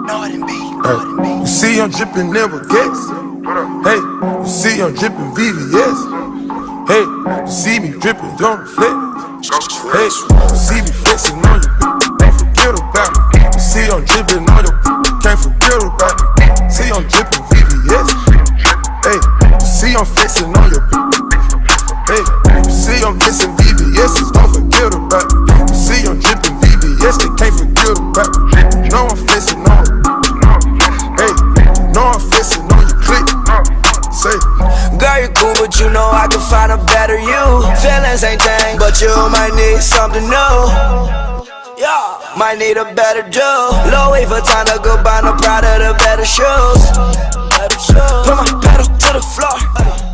Hey, you see I'm dripping never gets. Hey, you see I'm dripping VVS. Hey, you see me dripping, don't reflect. Hey, you see me flexing on you, can't forget about me. You see I'm dripping on you, can't forget about me. See I'm dripping VVS. Hey, you see I'm flexing on you. Hey, you see I'm flexing VVS, don't forget about me. You see I'm dripping VVS, they can't forget about me. No, I'm flexing on you. Hey, no, I'm flexing on you, click. Say, girl, you cool, but you know I can find a better you. Feelings ain't thing, but you might need something new. Yeah, might need a better do. Low wait for time to go buy no Prada, the better shoes. Put my pedal to the floor.